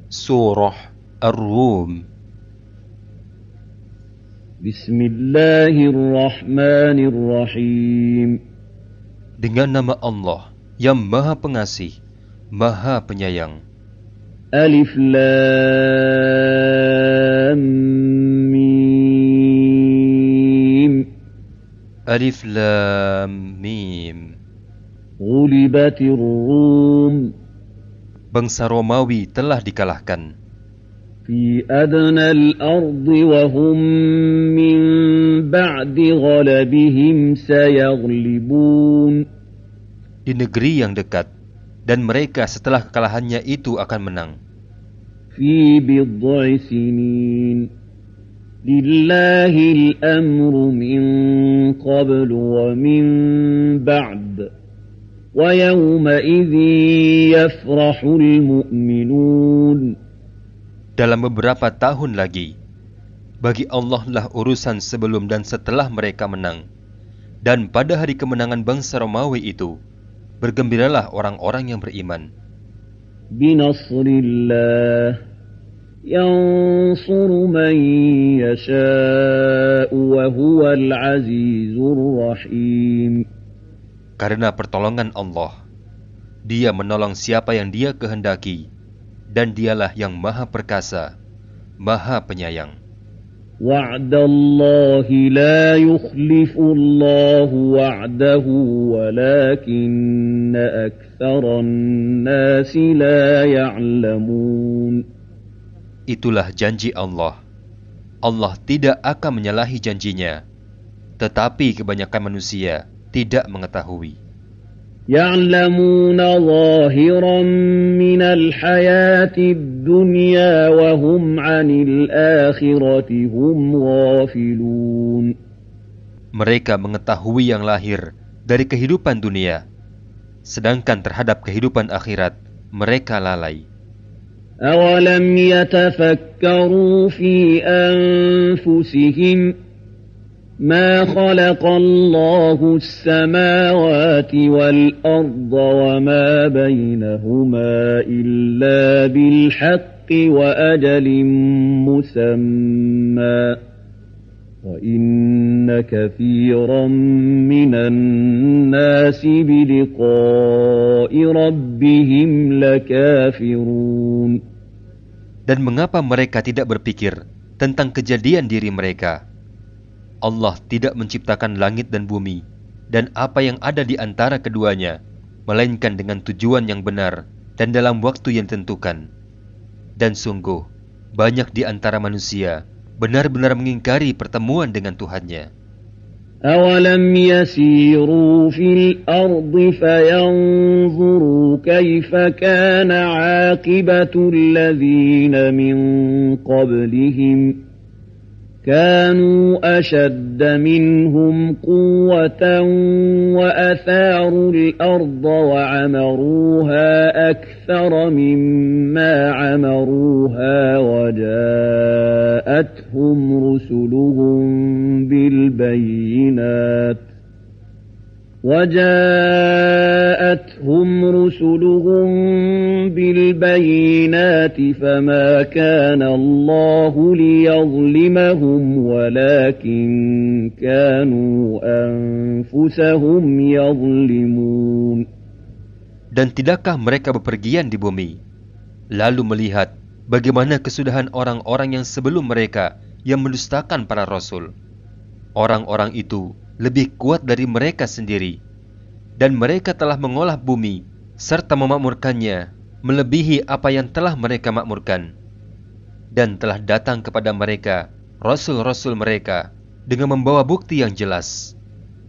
Surah Ar-Rum. Bismillahirrahmanirrahim. Dengan nama Allah yang Maha Pengasih, Maha Penyayang. Alif Lam Mim. Alif Lam Mim. Ghulibatir Rum. Bangsa Romawi telah dikalahkan. Fi adnal ardi wa hum min ba'di ghalabihim sayaghlibun. Di negeri yang dekat, dan mereka setelah kekalahannya itu akan menang. Fi bid'i sinin. Lillahil amru min qablu wa min ba'd. Wa yawma idhin yafrahul mu'minun. Dalam beberapa tahun lagi, bagi Allah lah urusan sebelum dan setelah mereka menang. Dan pada hari kemenangan bangsa Romawi itu, bergembiralah orang-orang yang beriman. Binasrillah yansuru man yasha'u wa huwal azizur rahim. Karena pertolongan Allah, Dia menolong siapa yang Dia kehendaki, dan Dialah yang Maha Perkasa, Maha Penyayang. Wa'dallahi la yukhlifullahu wa'dahu walakinna aktsaran nasi la ya'lamun. Itulah janji Allah. Allah tidak akan menyalahi janjinya, tetapi kebanyakan manusia tidak mengetahui. يعلمون ظاهرا من الحياة الدنيا وهم عن الآخرة هم غافلون. Mereka mengetahui yang lahir dari kehidupan dunia, sedangkan terhadap kehidupan akhirat mereka lalai. أولم يتفكروا في أنفسهم ما خلق الله السماوات والأرض وما بينهما إلا بالحق وأجل مسمى وإن كثيرا من الناس بلقاء ربهم لكافرون. Dan mengapa mereka tidak berpikir tentang kejadian diri mereka? Allah tidak menciptakan langit dan bumi dan apa yang ada di antara keduanya, melainkan dengan tujuan yang benar dan dalam waktu yang ditentukan. Dan sungguh, banyak di antara manusia benar-benar mengingkari pertemuan dengan Tuhannya. أَوَلَمْ يَسِيرُوا فِي الْأَرْضِ فَيَنْظُرُوا كَيْفَ كَانَ عَاقِبَةُ الَّذِينَ مِنْ قَبْلِهِمْ كانوا أشد منهم قوة وأثاروا الأرض وعمروها أكثر مما عمروها وجاءتهم رسلهم بالبينات فما كان الله ليظلمهم ولكن كانوا أنفسهم يظلمون. Dan tidakkah mereka bepergian di bumi, lalu melihat bagaimana kesudahan orang-orang yang sebelum mereka yang mendustakan para rasul? Orang-orang itu lebih kuat dari mereka sendiri, dan mereka telah mengolah bumi serta memakmurkannya melebihi apa yang telah mereka makmurkan. Dan telah datang kepada mereka rasul-rasul mereka dengan membawa bukti yang jelas.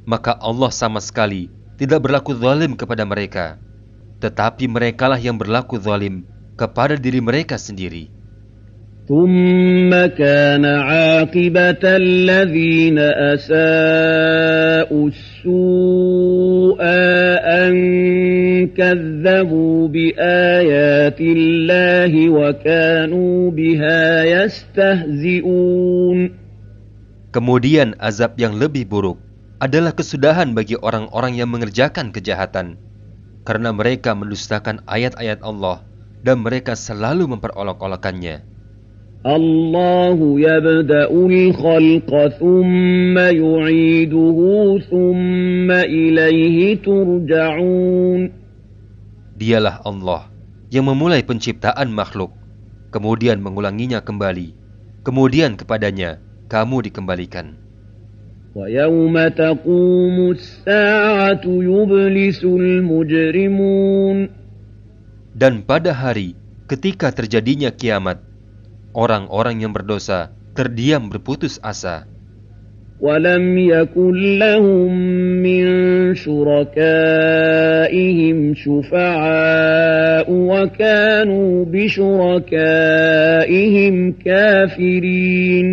Maka Allah sama sekali tidak berlaku zalim kepada mereka, tetapi merekalah yang berlaku zalim kepada diri mereka sendiri. ثم كان عاقبة الذين أساءوا السوء أن كذبوا بآيات الله وكانوا بها يستهزئون. Kemudian azab yang lebih buruk adalah kesudahan bagi orang-orang yang mengerjakan kejahatan, karena mereka mendustakan ayat-ayat Allah dan mereka selalu memperolok-olokannya. Allahu yabda'ul khalqa thumma yu'iduhu thumma ilaihi turja'un. Dialah Allah yang memulai penciptaan makhluk, kemudian mengulanginya kembali, kemudian kepadanya kamu dikembalikan. وَيَوْمَ تَقُومُ السَّاعَةُ يُبْلِسُ الْمُجْرِمُونَ. Dan pada hari ketika terjadinya kiamat, orang-orang yang berdosa terdiam berputus asa. وَلَمْ يَكُنْ لَهُمْ مِنْ شُرَكَائِهِمْ شُفَعَاءُ وَكَانُوا بِشُرَكَائِهِمْ كَافِرِينَ.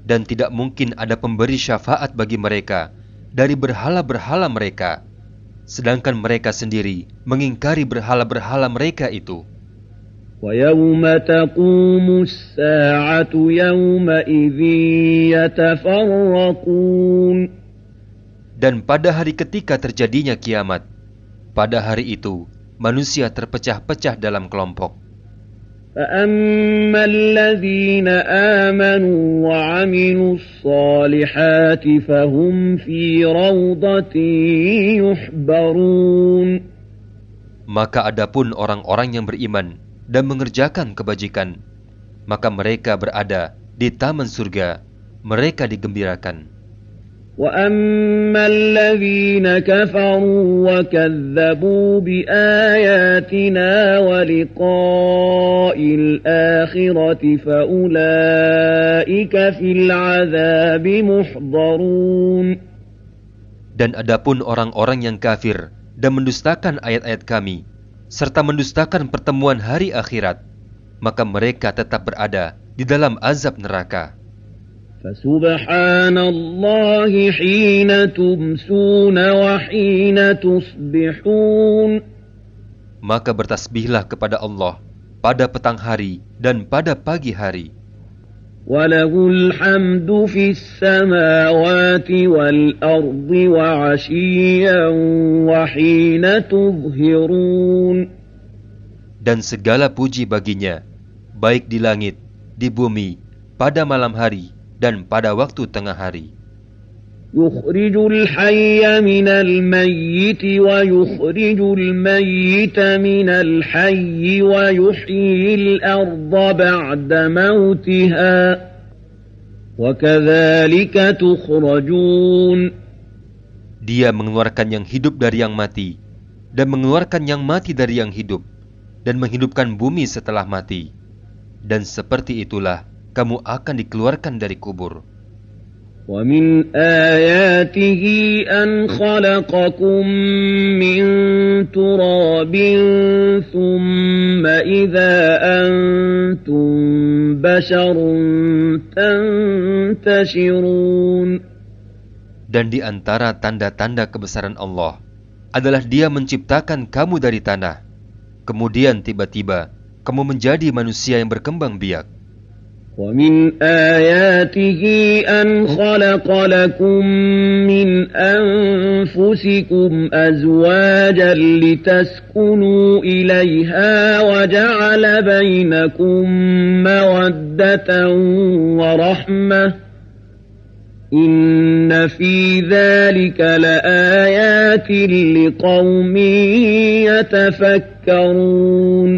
Dan tidak mungkin ada pemberi syafaat bagi mereka dari berhala-berhala mereka, sedangkan mereka sendiri mengingkari berhala-berhala mereka itu. وَيَوْمَ تَقُومُ السَّاعَةُ يَوْمَئِذٍ يَتَفَرَّقُونَ. Dan pada hari ketika terjadinya kiamat, pada hari itu manusia terpecah-pecah dalam kelompok. فَأَمَّا الَّذِينَ آمَنُوا وَعَمِلُوا الصَّالِحَاتِ فَهُمْ فِي رَوْضَةٍ يُحْبَرُونَ. Maka adapun orang-orang yang beriman dan mengerjakan kebajikan, maka mereka berada di taman surga, mereka digembirakan. وَأَمَّا الَّذِينَ كَفَرُوا وَكَذَّبُوا بِآيَاتِنَا وَلِقَاءِ الْآخِرَةِ فَأُولَئِكَ فِي الْعَذَابِ مُحْضَرُونَ. Dan adapun orang-orang yang kafir dan mendustakan ayat-ayat kami, serta mendustakan pertemuan hari akhirat, maka mereka tetap berada di dalam azab neraka. فَسُبْحَانَ اللَّهِ حِينَ تُمْسُونَ وَحِينَ تُصْبِحُونَ. Maka bertasbihlah kepada Allah pada petang hari dan pada pagi hari. وَلَهُ الْحَمْدُ فِي السَّمَاوَاتِ وَالْأَرْضِ وَعَشِيًّا وَحِينَ تُظْهِرُونَ. Dan segala puji baginya, baik di langit, di bumi, pada malam hari, dan pada waktu tengah hari. يُخْرِجُ الْحَيَّ مِنَ الْمَيِّتِ وَيُخْرِجُ الْمَيِّتَ مِنَ الْحَيِّ وَيُحْيِي الْأَرْضَ بَعْدَ مَوْتِهَا وَكَذَلِكَ تُخْرَجُونَ. Dia mengeluarkan yang hidup dari yang mati, dan mengeluarkan yang mati dari yang hidup, dan menghidupkan bumi setelah mati. Dan seperti itulah kamu akan dikeluarkan dari kubur. وَمِنْ آيَاتِهِ أَنْ خَلَقَكُم مِّن تُرَابٍ ثُمَّ إِذَا أَنْتُمْ بَشَرٌ تَنْتَشِرُونَ. Dan di antara tanda-tanda kebesaran Allah adalah Dia menciptakan kamu dari tanah, kemudian tiba-tiba kamu menjadi manusia yang berkembang biak. وَمِنْ آيَاتِهِ أَنْ خَلَقَ لَكُم مِّنْ أَنفُسِكُمْ أَزْوَاجًا لِتَسْكُنُوا إِلَيْهَا وَجَعَلَ بَيْنَكُم مَّوَدَّةً وَرَحْمَةً إِنَّ فِي ذَلِكَ لَآيَاتٍ لِقَوْمٍ يَتَفَكَّرُونَ.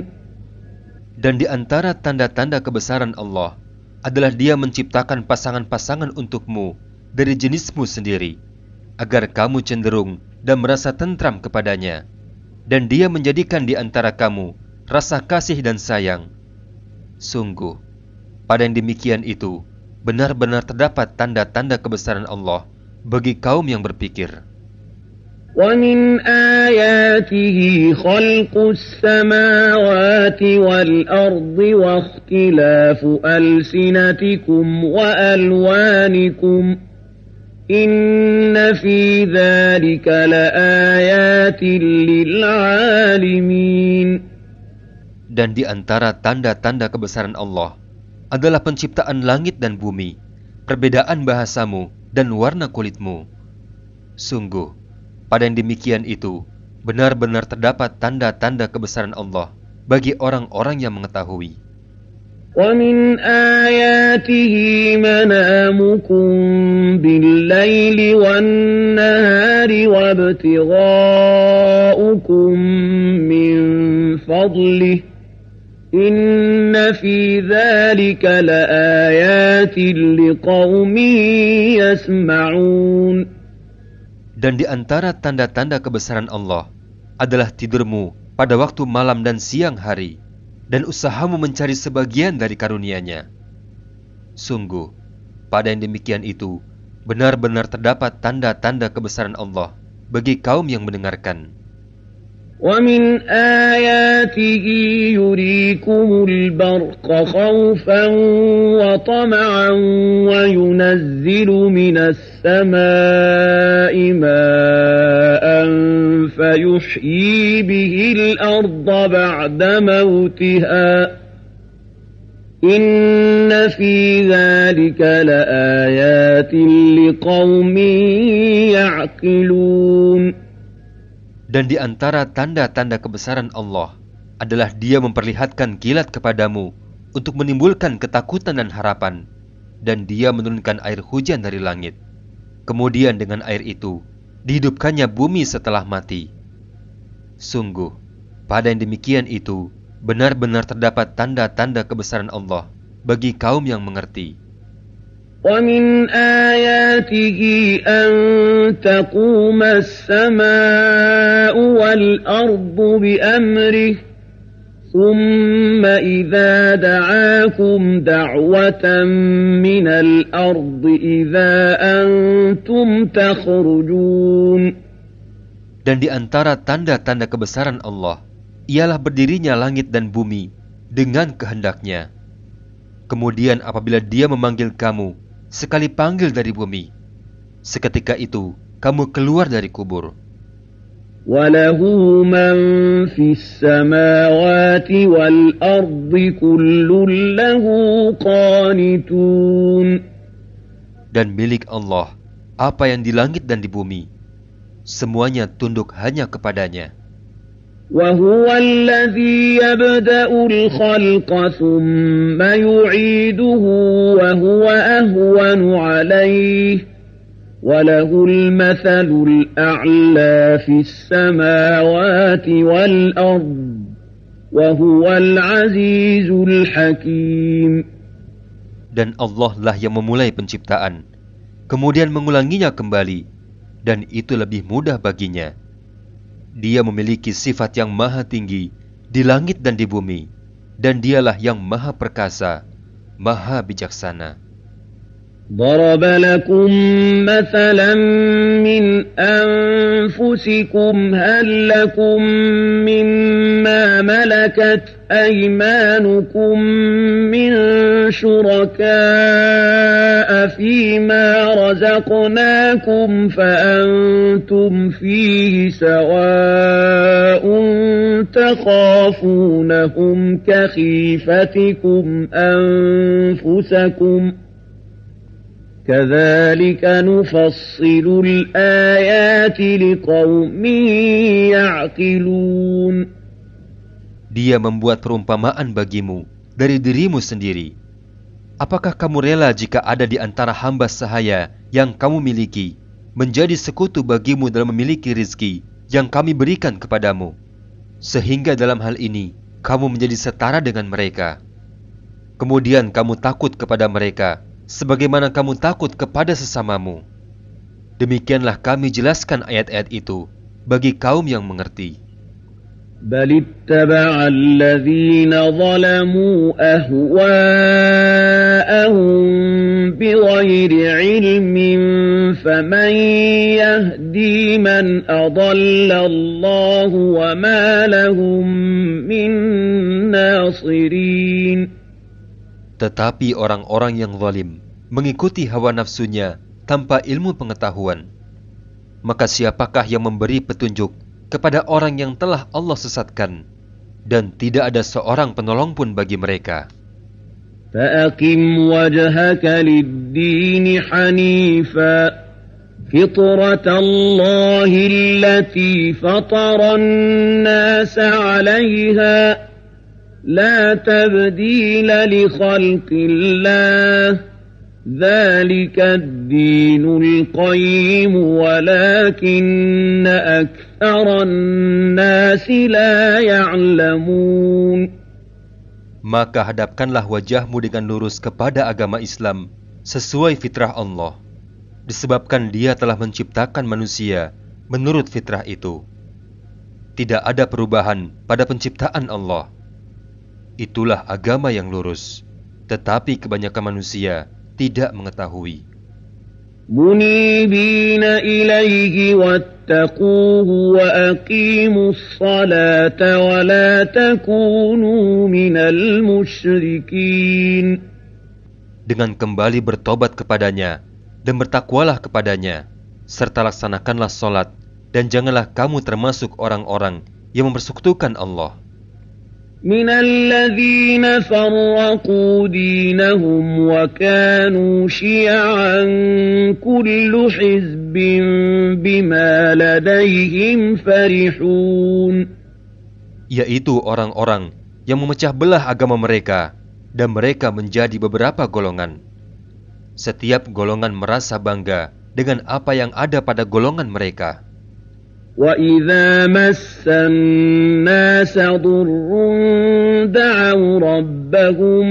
Dan di antara tanda-tanda kebesaran Allah adalah Dia menciptakan pasangan-pasangan untukmu dari jenismu sendiri, agar kamu cenderung dan merasa tentram kepadanya. Dan Dia menjadikan di antara kamu rasa kasih dan sayang. Sungguh, pada yang demikian itu, benar-benar terdapat tanda-tanda kebesaran Allah bagi kaum yang berpikir. وَمِنْ آيَاتِهِ خَلْقُ السَّمَاوَاتِ وَالْأَرْضِ وَاخْتِلَافُ أَلْسِنَتِكُمْ وَأَلْوَانِكُمْ إِنَّ فِي ذَلِكَ لَآيَاتٍ لِلْعَالِمِينَ. Dan di antara tanda-tanda kebesaran Allah adalah penciptaan langit dan bumi, perbedaan bahasamu dan warna kulitmu. Sungguh, pada yang demikian itu, benar-benar terdapat tanda-tanda kebesaran Allah bagi orang-orang yang mengetahui. وَمِنْ آيَاتِهِ مَنَامُكُمْ بِاللَّيْلِ وَالنَّهَارِ وَابْتِغَاؤُكُمْ مِنْ فَضْلِهِ إِنَّ فِي ذَلِكَ لَآيَاتٍ لِقَوْمٍ يَسْمَعُونَ. Dan di antara tanda-tanda kebesaran Allah adalah tidurmu pada waktu malam dan siang hari, dan usahamu mencari sebagian dari karunia-Nya. Sungguh, pada yang demikian itu, benar-benar terdapat tanda-tanda kebesaran Allah bagi kaum yang mendengarkan. وَمِنْ آيَاتِهِ يُرِيكُمُ الْبَرْقَ خَوْفًا وَطَمَعًا وَيُنَزِّلُ مِنَ السَّمَاءِ مَاءً فَيُحْيِي بِهِ الْأَرْضَ بَعْدَ مَوْتِهَا إِنَّ فِي ذَلِكَ لَآيَاتٍ لِقَوْمٍ يَعْقِلُونَ. Dan di antara tanda-tanda kebesaran Allah adalah Dia memperlihatkan kilat kepadamu untuk menimbulkan ketakutan dan harapan, dan Dia menurunkan air hujan dari langit. Kemudian dengan air itu dihidupkannya bumi setelah mati. Sungguh, pada yang demikian itu benar-benar terdapat tanda-tanda kebesaran Allah bagi kaum yang mengerti. وَمِنْ آيَاتِهِ أَن تَقُومَ السَّمَاءُ وَالْأَرْضُ بِأَمْرِهِ ثُمَّ إِذَا دَعَاكُمْ دَعْوَةً مِنَ الْأَرْضِ إِذَا أَنْتُمْ تَخْرُجُونَ. Dan di antara tanda-tanda kebesaran Allah ialah berdirinya langit dan bumi dengan kehendak-Nya. Kemudian apabila Dia memanggil kamu sekali panggil dari bumi, seketika itu kamu keluar dari kubur. وَلَهُ مَنْ فِي السَّمَاوَاتِ وَالْأَرْضِ كُلٌّ لَهُ قَانِتُونَ. Dan milik Allah apa yang di langit dan di bumi, semuanya tunduk hanya kepadanya. وَهُوَ الَّذِي يَبْدَأُ الْخَلْقَ ثُمَّ يُعِيدُهُ وَهُوَ أَهْوَنُ عَلَيْهِ وَلَهُ الْمَثَلُ الْأَعْلَى فِي السَّمَاوَاتِ وَالْأَرْضِ وَهُوَ الْعَزِيزُ الْحَكِيمُ. Dan Allah lah yang memulai penciptaan, kemudian mengulanginya kembali, dan itu lebih mudah baginya. Dia memiliki sifat yang maha tinggi di langit dan di bumi, dan Dialah yang maha perkasa, maha bijaksana. ضرب لكم مثلا من أنفسكم هل لكم مما ملكت أيمانكم من شركاء فيما رزقناكم فأنتم فيه سواء تخافونهم كخيفتكم أنفسكم كَذَلِكَ نُفَصِّلُ الْآيَاتِ لِقَوْمٍ يَعْقِلُونَ. Dia membuat perumpamaan bagimu dari dirimu sendiri. Apakah kamu rela jika ada di antara hamba sahaya yang kamu miliki menjadi sekutu bagimu dalam memiliki rizki yang kami berikan kepadamu, sehingga dalam hal ini kamu menjadi setara dengan mereka? Kemudian kamu takut kepada mereka sebagaimana kamu takut kepada sesamamu. Demikianlah kami jelaskan ayat-ayat itu bagi kaum yang mengerti. بَلِ اتَّبَعَ الَّذِينَ ظَلَمُوا أَهْوَاءَهُم بِغَيْرِ عِلْمٍ فَمَن يَهْدِي مَنْ أَضَلَّ اللَّهُ وَمَا لَهُم مِّن نَّاصِرِينَ. Tetapi orang-orang yang zalim mengikuti hawa nafsunya tanpa ilmu pengetahuan. Maka siapakah yang memberi petunjuk kepada orang yang telah Allah sesatkan, dan tidak ada seorang penolong pun bagi mereka. فَأَقِمْ وَجْهَكَ لِلدِّينِ حَنِيفًا فِطْرَةَ اللَّهِ الَّتِي فَطَرَ النَّاسَ عَلَيْهَا لا تبديل لخلق الله ذلك الدين القيم ولكن أكثر الناس لا يعلمون. Maka hadapkanlah wajahmu dengan lurus kepada agama Islam sesuai fitrah Allah, disebabkan Dia telah menciptakan manusia menurut fitrah itu. Tidak ada perubahan pada penciptaan Allah. Itulah agama yang lurus, tetapi kebanyakan manusia tidak mengetahui. Munibina ilaihi wattaquhu wa aqimus salata wa la takunu minal musyrikin. Dengan kembali bertobat kepadanya dan bertakwalah kepadanya, serta laksanakanlah salat, dan janganlah kamu termasuk orang-orang yang mempersekutukan Allah. Minal ladzina farraqu dinahum wa kanu syi'an kullu hizbin bima ladaihim farihun. Yaitu orang-orang yang memecah belah agama mereka, dan mereka menjadi beberapa golongan. Setiap golongan merasa bangga dengan apa yang ada pada golongan mereka. وَإِذَا مَسَّ النَّاسَ ضُرٌّ دَعَوْا رَبَّهُم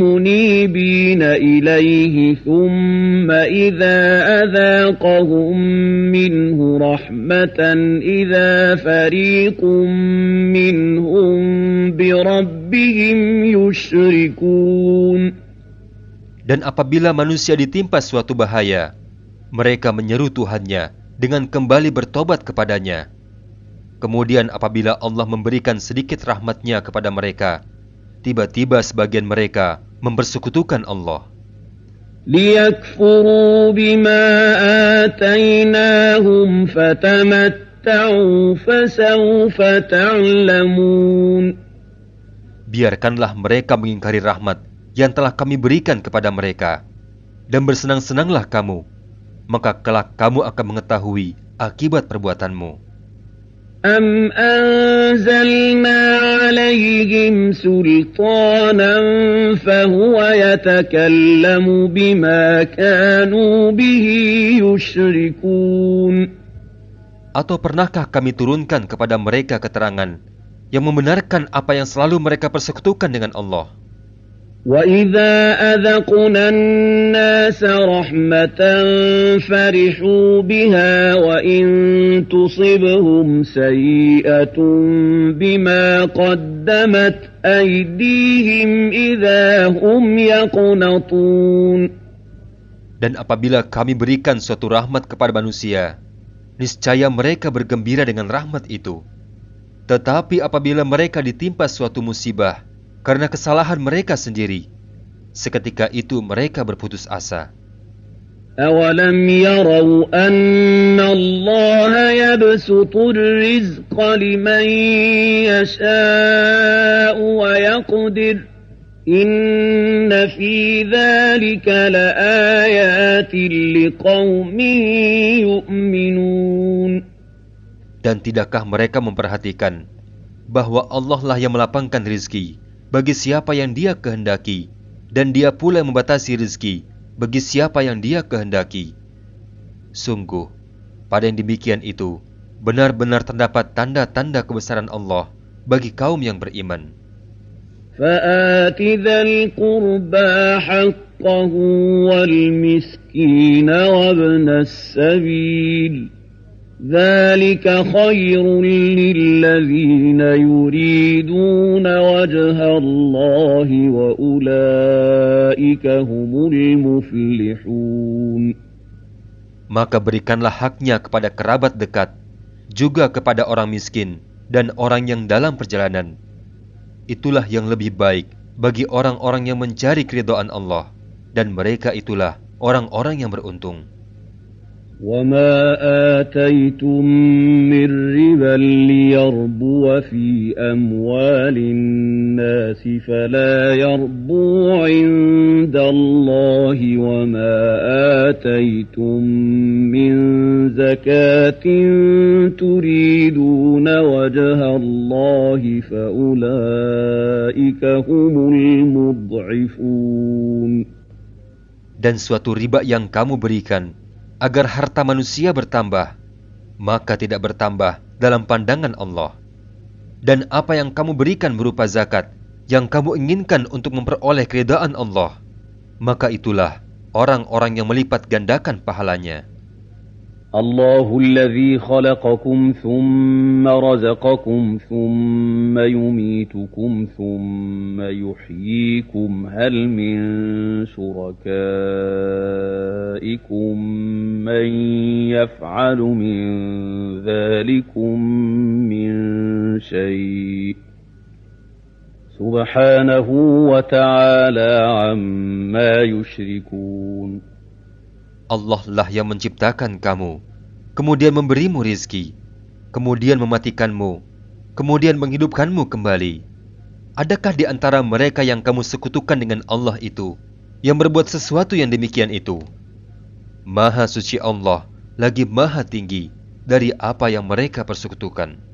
مُّنِيبِينَ إِلَيْهِ ثُمَّ إِذَا أَذَاقَهُم مِّنْهُ رَحْمَةً إِذَا فَرِيقٌ مِّنْهُم بِرَبِّهِمْ يُشْرِكُونَ. Dan apabila manusia ditimpa suatu bahaya, mereka menyeru Tuhannya dengan kembali bertobat kepadanya. Kemudian apabila Allah memberikan sedikit rahmat-Nya kepada mereka, tiba-tiba sebagian mereka mempersekutukan Allah. لِيَكْفُرُوا بِمَا آتَيْنَاهُمْ فَتَمَتَّعُوا فَسَوْفَ تَعْلَمُونَ. Biarkanlah mereka mengingkari rahmat yang telah kami berikan kepada mereka, dan bersenang-senanglah kamu, maka kelak kamu akan mengetahui akibat perbuatanmu. أَمْ أَنزَلْنَا عَلَيْهِمْ سُلْطَانًا فَهُوَ يَتَكَلَّمُ بِمَا كَانُوا بِهِ يُشْرِكُونَ. Atau pernahkah kami turunkan kepada mereka keterangan yang membenarkan apa yang selalu mereka persekutukan dengan Allah? وَإِذَا أَذَقْنَا النَّاسَ رَحْمَةً فَرِحُوا بِهَا وَإِن تُصِبْهُمْ سَيِّئَةٌ بِمَا قَدَّمَتْ أَيْدِيهِمْ إِذَا هُمْ يَقْنَطُونَ. Dan apabila kami berikan suatu rahmat kepada manusia, niscaya mereka bergembira dengan rahmat itu. Tetapi apabila mereka ditimpa suatu musibah karena kesalahan mereka sendiri, seketika itu mereka berputus asa. أَوَلَمْ يَرَوْا أَنَّ اللَّهَ يَبْسُطُ الرِّزْقَ لِمَن يَشَاءُ وَيَقْدِرُ إِنَّ فِي ذَلِكَ لَآيَاتٍ لِقَوْمٍ يُؤْمِنُونَ. Dan tidakkah mereka memperhatikan bahwa Allah lah yang melapangkan rizki bagi siapa yang Dia kehendaki, dan Dia pula yang membatasi rizki bagi siapa yang Dia kehendaki. Sungguh, pada yang demikian itu benar-benar terdapat tanda-tanda kebesaran Allah bagi kaum yang beriman. فَآتِ ذَا الْقُرْبَى حَقَّهُ وَالْمِسْكِينَ وَابْنَ السَّبِيلِ ذَلِكَ خَيْرٌ لِّلَّذِينَ يُرِيدُونَ وَجْهَ اللَّهِ وَأُولَئِكَ هُمُ الْمُفْلِحُونَ. Maka berikanlah haknya kepada kerabat dekat, juga kepada orang miskin dan orang yang dalam perjalanan. Itulah yang lebih baik bagi orang-orang yang mencari keridhaan Allah, dan mereka itulah orang-orang yang beruntung. وَمَا آتَيْتُم مِّن رِّبًا لِّيَرْبُوَ فِي أَمْوَالِ النَّاسِ فَلَا يَرْبُو عِندَ اللَّهِ وَمَا آتَيْتُم مِّن زَكَاةٍ تُرِيدُونَ وَجْهَ اللَّهِ فَأُولَٰئِكَ فَأُولَئِكَ هُمُ الْمُضْعِفُونَ. Dan suatu riba yang kamu berikan agar harta manusia bertambah, maka tidak bertambah dalam pandangan Allah. Dan apa yang kamu berikan berupa zakat yang kamu inginkan untuk memperoleh keridaan Allah, maka itulah orang-orang yang melipat gandakan pahalanya. Allahu alladhi khalaqakum thumma razaqakum thumma yumitukum thumma yuhyikum hal min syurakaikum man yaf'alu min dhalikum min syai' subhanahu wa ta'ala amma yushrikun. Allah lah yang menciptakan kamu, kemudian memberimu rizki, kemudian mematikanmu, kemudian menghidupkanmu kembali. Adakah di antara mereka yang kamu sekutukan dengan Allah itu, yang berbuat sesuatu yang demikian itu? Maha suci Allah, lagi maha tinggi dari apa yang mereka persekutukan.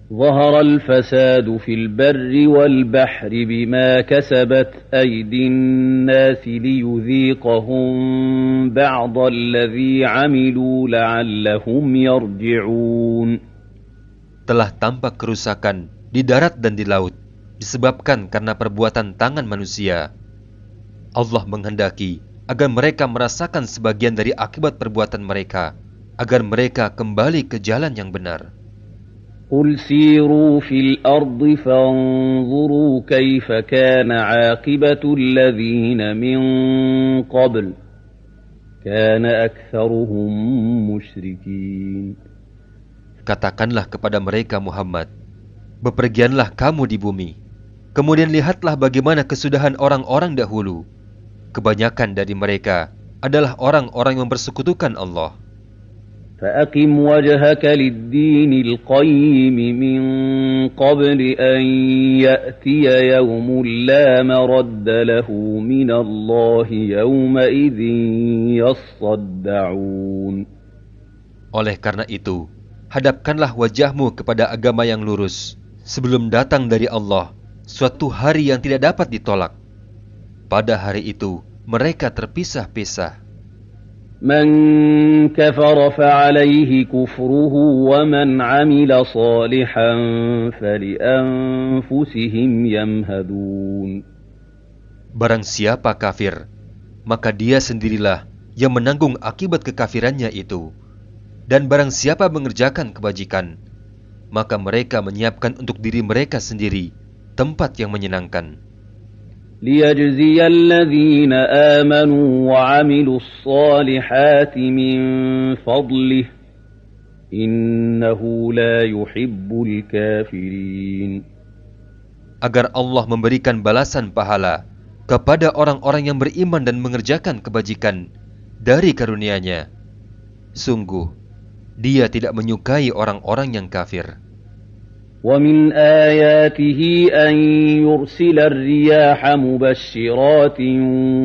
ظهر الفساد في البر والبحر بما كسبت أيدي الناس ليذيقهم بعض الذي عملوا لعلهم يرجعون. Telah tampak kerusakan di darat dan di laut disebabkan karena perbuatan tangan manusia. Allah menghendaki agar mereka merasakan sebagian dari akibat perbuatan mereka, agar mereka kembali ke jalan yang benar. قل سيروا في الأرض فانظروا كيف كان عاقبة الذين من قبل كان أكثرهم مشركين. Katakanlah kepada mereka Muhammad, bepergianlah kamu di bumi, kemudian lihatlah bagaimana kesudahan orang-orang dahulu. Kebanyakan dari mereka adalah orang-orang yang bersekutukan Allah. فأقم وجهك للدين القيم من قبل أن يأتي يوم لا مرد له من الله يومئذ يصدعون. Oleh karena itu, hadapkanlah wajahmu kepada agama yang lurus sebelum datang dari Allah suatu hari yang tidak dapat ditolak. Pada hari itu, mereka terpisah-pisah. من كفر فعليه كفره ومن عمل صالحا فلأنفسهم يمهدون. Barang siapa kafir, maka dia sendirilah yang menanggung akibat kekafirannya itu. Dan barang siapa mengerjakan kebajikan, maka mereka menyiapkan untuk diri mereka sendiri tempat yang menyenangkan. ليجزي الذين آمنوا وعملوا الصالحات من فضله إنه لا يحب الكافرين. Agar Allah memberikan balasan pahala kepada orang-orang yang beriman dan mengerjakan kebajikan dari karunia-Nya. Sungguh, Dia tidak menyukai orang-orang yang kafir. ومن آياته أن يرسل الرياح مبشرات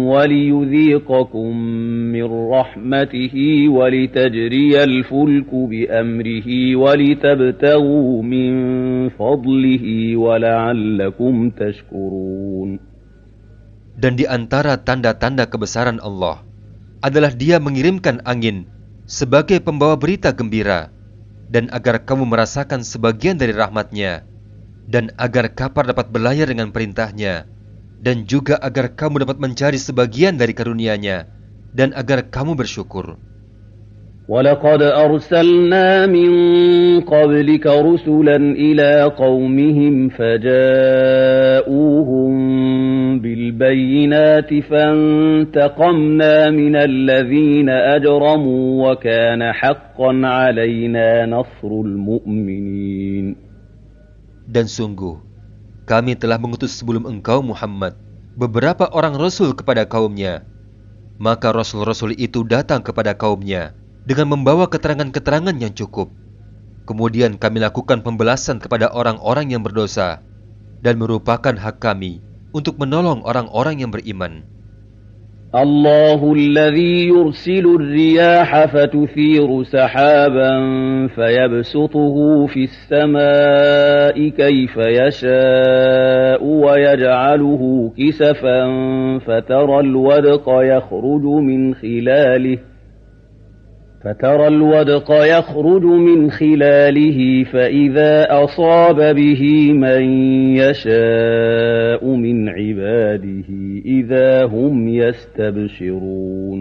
وليذيقكم من رحمته ولتجري الفلك بأمره ولتبتغوا من فضله ولعلكم تشكرون. Dan di antara tanda-tanda kebesaran Allah adalah Dia mengirimkan angin sebagai pembawa berita gembira, dan agar kamu merasakan sebagian dari rahmat-Nya, dan agar kapal dapat berlayar dengan perintah-Nya, dan juga agar kamu dapat mencari sebagian dari karunia-Nya, dan agar kamu bersyukur. وَلَقَدْ أَرْسَلْنَا مِنْ قَبْلِكَ رُسُلًا إِلَى قَوْمِهِمْ فَجَاءُوهُمْ بِالْبَيِّنَاتِ فَانْتَقَمْنَا مِنَ الَّذِينَ أَجْرَمُوا وَكَانَ حَقًّا عَلَيْنَا نَصْرُ الْمُؤْمِنِينَ. Dan sungguh, kami telah mengutus sebelum engkau Muhammad beberapa orang rasul kepada kaumnya. Maka rasul-rasul itu datang kepada kaumnya dengan membawa keterangan-keterangan yang cukup. Kemudian kami lakukan pembalasan kepada orang-orang yang berdosa, dan merupakan hak kami untuk menolong orang-orang yang beriman. الله الذي يرسل الرياح فتثير سحابا فيبسطه في السماء كيف يشاء ويجعله كسفا فترى الودق يخرج من خلاله فإذا أصاب به من يشاء من عباده إذا هم يستبشرون.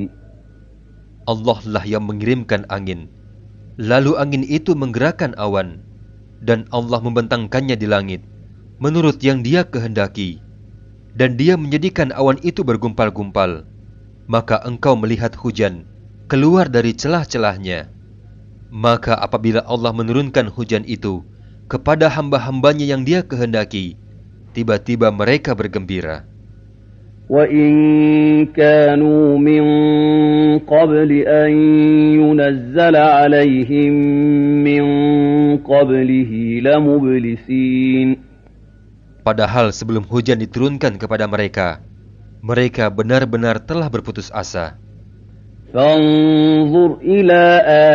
Allah lah yang mengirimkan angin, lalu angin itu menggerakkan awan, dan Allah membentangkannya di langit menurut yang Dia kehendaki, dan Dia menjadikan awan itu bergumpal-gumpal, maka engkau melihat hujan keluar dari celah-celahnya. Maka apabila Allah menurunkan hujan itu kepada hamba-hambanya yang Dia kehendaki, tiba-tiba mereka bergembira. وَإِن كَانُوا مِن قَبْلِ أَن يُنَزَّلَ عَلَيْهِم مِّن قَبْلِهِ لَمُبْلِسِينَ. Padahal sebelum hujan diturunkan kepada mereka, mereka benar-benar telah berputus asa. فانظر إلى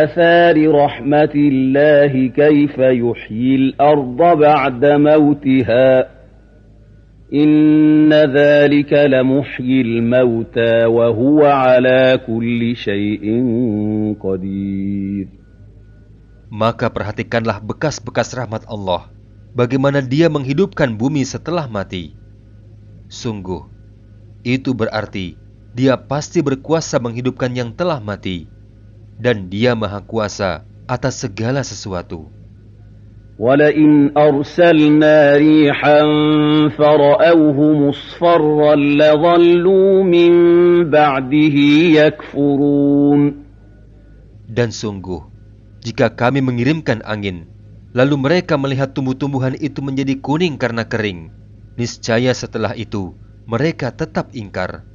آثار رحمة الله كيف يحيي الأرض بعد موتها إن ذلك لمحيي الموتى وهو على كل شيء قدير. Maka perhatikanlah bekas-bekas rahmat Allah, bagaimana Dia menghidupkan bumi setelah mati. Sungguh, itu berarti Dia pasti berkuasa menghidupkan yang telah mati, dan Dia Maha Kuasa atas segala sesuatu. وَلَئِنْ أَرْسَلْنَا رِيحًا فَرَأَوْهُ مُصْفَرًّا لَظَلُّوا مِنْ بَعْدِهِ يَكْفُرُونَ. Dan sungguh, jika kami mengirimkan angin, lalu mereka melihat tumbuh-tumbuhan itu menjadi kuning karena kering, niscaya setelah itu mereka tetap ingkar.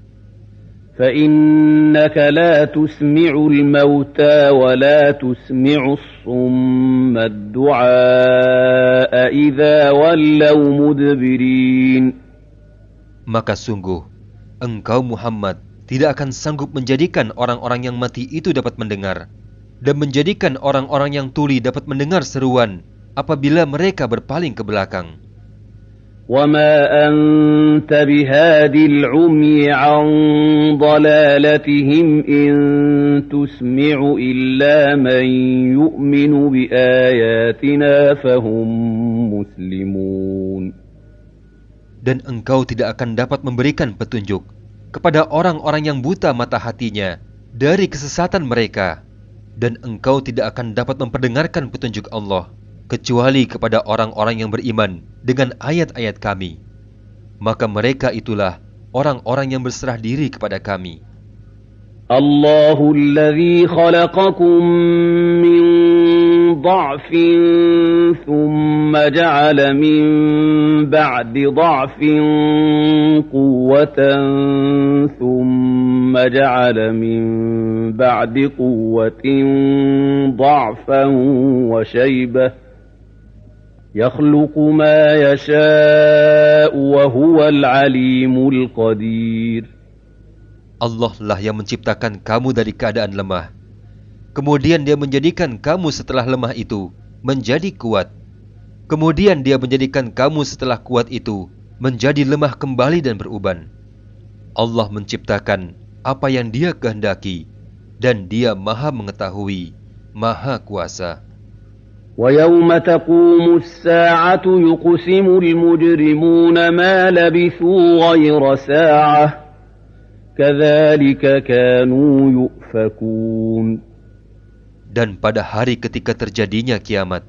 فَإِنَّكَ لَا تُسْمِعُ الْمَوْتَى وَلَا تُسْمِعُ الصُّمَّ الدُّعَاءَ إِذَا وَلَّوْا مُدْبِرِينَ. Maka sungguh, engkau Muhammad tidak akan sanggup menjadikan orang-orang yang mati itu dapat mendengar, dan menjadikan orang-orang yang tuli dapat mendengar seruan apabila mereka berpaling ke belakang. وَمَا أَنْتَ بِهَادِ الْعُمْيِ عَنْ ضَلَالَتِهِمْ إِنْ تُسْمِعُ إِلَّا مَنْ يُؤْمِنُ بِآيَاتِنَا فَهُمْ مُسْلِمُونَ. Dan engkau tidak akan dapat memberikan petunjuk kepada orang-orang yang buta mata hatinya dari kesesatan mereka, dan engkau tidak akan dapat memperdengarkan petunjuk Allah kecuali kepada orang-orang yang beriman dengan ayat-ayat kami. Maka mereka itulah orang-orang yang berserah diri kepada kami. Allahu alladhi khalaqakum min dha'fin thumma ja'ala min ba'di dha'fin quwwatan thumma ja'ala min ba'di quwwatin dha'fan wa shaybah يخلق ما يشاء وهو العليم القدير. Allah lah yang menciptakan kamu dari keadaan lemah. Kemudian Dia menjadikan kamu setelah lemah itu menjadi kuat. Kemudian Dia menjadikan kamu setelah kuat itu menjadi lemah kembali dan beruban. Allah menciptakan apa yang Dia kehendaki, dan Dia Maha Mengetahui, Maha Kuasa. وَيَوْمَ تَقُومُ السَّاعَةُ يُقْسِمُ الْمُجْرِمُونَ مَا لَبِثُوا غَيْرَ سَاعَةٍ كَذَلِكَ كَانُوا يُؤْفَكُونَ. Dan pada hari ketika terjadinya kiamat,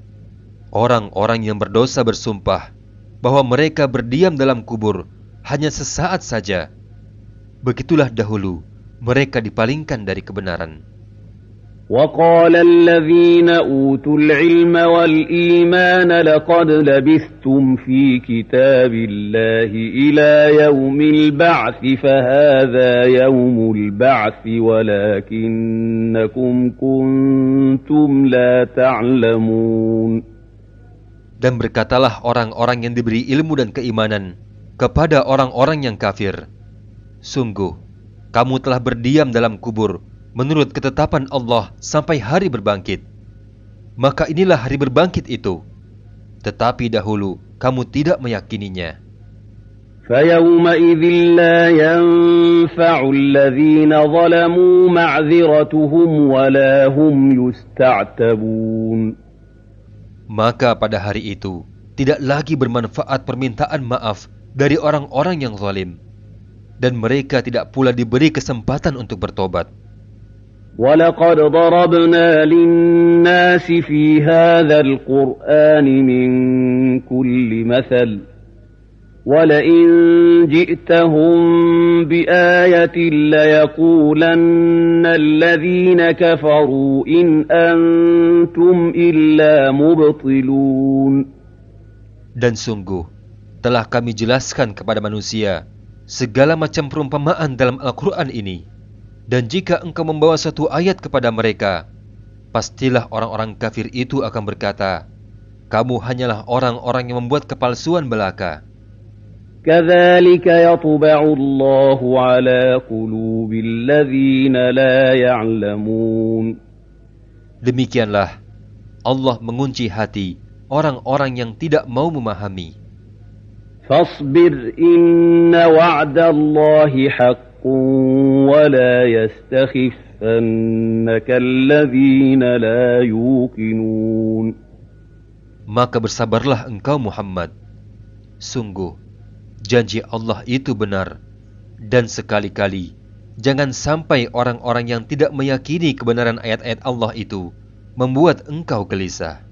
orang-orang yang berdosa bersumpah bahwa mereka berdiam dalam kubur hanya sesaat saja. Begitulah dahulu mereka dipalingkan dari kebenaran. وَقَالَ الَّذِينَ أُوتُوا الْعِلْمَ وَالْإِيمَانَ لَقَدْ لَبِثْتُمْ فِي كِتَابِ اللَّهِ إِلَى يَوْمِ الْبَعْثِ فَهَذَا يَوْمُ الْبَعْثِ وَلَكِنَّكُمْ كُنْتُمْ لَا تَعْلَمُونَ. Dan berkatalah orang-orang yang diberi ilmu dan keimanan kepada orang-orang yang kafir, sungguh, kamu telah berdiam dalam kubur menurut ketetapan Allah sampai hari berbangkit. Maka inilah hari berbangkit itu. Tetapi dahulu kamu tidak meyakininya. فَيَوْمَئِذٍ لَا يَنفَعُ الَّذِينَ ظَلَمُوا مَعْذِرَتُهُمْ وَلَا هُمْ يُسْتَعْتَبُونَ. Maka pada hari itu tidak lagi bermanfaat permintaan maaf dari orang-orang yang zalim, dan mereka tidak pula diberi kesempatan untuk bertobat. وَلَقَدْ ضَرَبْنَا لِلنَّاسِ فِي هَذَا الْقُرْآنِ مِنْ كُلِّ مَثَلٍ وَلَئِنْ جِئْتَهُمْ بِآيَةٍ لَيَقُولَنَّ الَّذِينَ كَفَرُوا إِنْ أَنْتُمْ إِلَّا مُبْطِلُونَ. Dan sungguh telah kami jelaskan kepada manusia segala macam perumpamaan dalam Al-Quran ini. Dan jika engkau membawa suatu ayat kepada mereka, pastilah orang-orang kafir itu akan berkata, kamu hanyalah orang-orang yang membuat kepalsuan belaka. كَذَلِكَ يَطْبَعُ اللَّهُ عَلَى قُلُوبِ الَّذِينَ لَا يَعْلَمُونَ. Demikianlah Allah mengunci hati orang-orang yang tidak mau memahami. فَاصْبِرْ إِنَّ وَعْدَ اللَّهِ حَقٌّ وَلَا يَسْتَخِفَّنَّكَ الَّذِينَ لَا يُوقِنُونَ. Maka bersabarlah engkau Muhammad. Sungguh janji Allah itu benar, dan sekali-kali jangan sampai orang-orang yang tidak meyakini kebenaran ayat-ayat Allah itu membuat engkau gelisah.